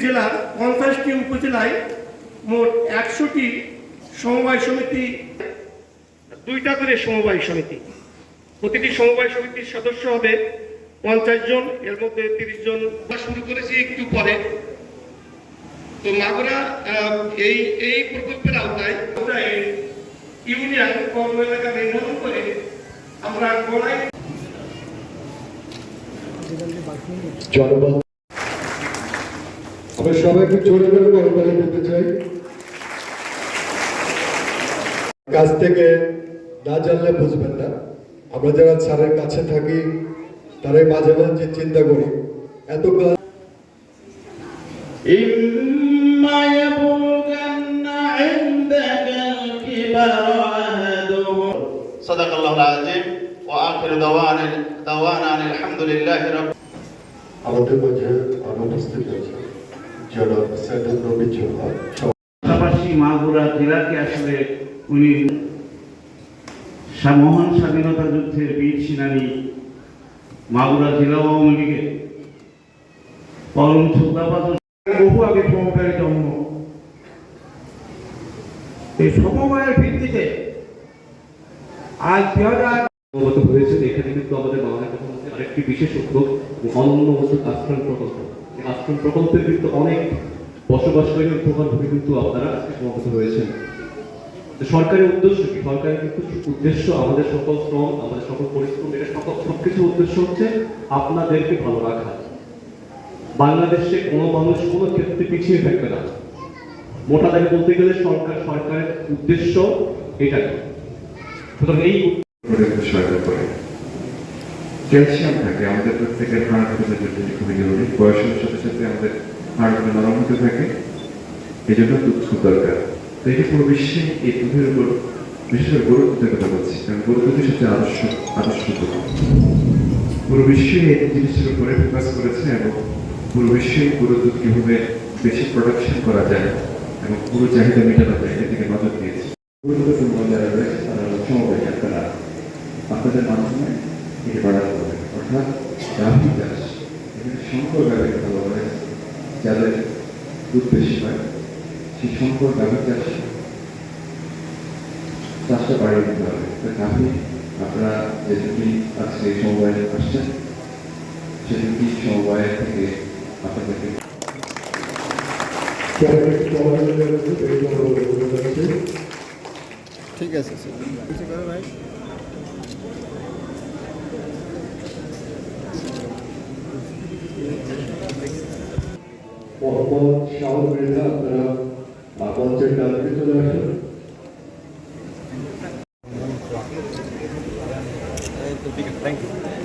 জেলার 50টি উপজেলায় মোট 100টি সমবায় সমিতি, 2টা করে সমবায় সমিতি। প্রতিটি সমবায় সমিতির সদস্য হবে 50 জন, এর মধ্যে 30 জন। শুরু করেছি একটু পরে। তো মাগুরা এই প্রকল্পের আওতায় ইউনিয়ন কর্ম এলাকা নির্ধারণ করে আমরা গড়াই জনগণ। আমরা সবাইকে জোরে জোরে করতালি দিতে চাই। কাছ থেকে না জানলে বুঝবেন না। আমরা যারা স্যারের কাছে থাকি তারাই মাঝে মাঝে চিন্তা করি এত কাজ। إما يبلغن عندك الكبر أحدهما صدق الله العظيم وآخر دعوانا أن الحمد لله رب আমাদের মাঝে অনুপস্থিত আছে জনাব সাইদুর নবী জোহর। পাশাপাশি মাগুরা জেলাকে আসলে উনি মহান স্বাধীনতা যুদ্ধের বীর সেনানী, মাগুরা জেলা আওয়ামী লীগের পরম শ্রদ্ধাভাজন। বহু আগে সমবায়ের জন্ম। এই সমবায়ের ভিত্তিতে আজ 2000 হয়েছে। এখানে কিন্তু আমাদের বাংলাদেশের আরেকটি বিশেষ উদ্যোগ অনন্য উদ্যোগ আশ্রম প্রকল্প। এই আশ্রম প্রকল্পে কিন্তু অনেক বসবাসকারী উপকারভোগী কিন্তু আপনারা আজকে সমবেত হয়েছেন। সরকারের উদ্দেশ্য কি? সরকারের কিন্তু উদ্দেশ্য আমাদের সকল শ্রম, আমাদের সকল পরিশ্রম, এটা সবকিছু উদ্দেশ্য হচ্ছে আপনাদেরকে ভালো রাখা। বাংলাদেশে কোনো মানুষ কোনো ক্ষেত্রে পিছিয়ে থাকবে না। মোটা দাগে বলতে গেলে সরকারের উদ্দেশ্য এটাই। সুতরাং এই সহায়তা করে ক্যালসিয়াম থাকে আমাদের প্রত্যেকের হাড় খুবই জরুরি। বয়সের সাথে সাথে আমাদের হাড়গুলো নরম হতে থাকে, এই জন্য দুধ খুব দরকার। তো এটি পুরো বিশ্বে এই দুধের উপর, বিশেষ করে গরুর দুধের কথা বলছি, কারণ গরুর দুধের সাথে আদর্শ দুধ পুরো বিশ্বে এই জিনিসটির উপরে ফোকাস করেছে এবং পুরো বিশ্বে গরুর দুধ কিভাবে বেশি প্রোডাকশন করা যায় এবং পুরো চাহিদা মেটানো যায় এদিকে নজর দিয়েছে। যারা রয়েছে তারা সমবায় আপনারা আপনাদের মাধ্যমে এটি বাড়াতে হবে, অর্থাৎ গাভী চাষ। এখানে সংকর গাভীর কথা বলা হয়েছে, যাদের দুধ বেশি হয় সেই সংকর গাভী চাষটা বাড়িয়ে দিতে হবে। গাভী আপনারা যে দুটি আজকে সমবায় আসছেন সে দুটি সমবায় থেকে আপনাদেরকে ঠিক আছে ভাই। মোহাম্মদ শাহুল মৃধা, আপনারা মঞ্চের ডানদিকে চলে আসুন। Thank you.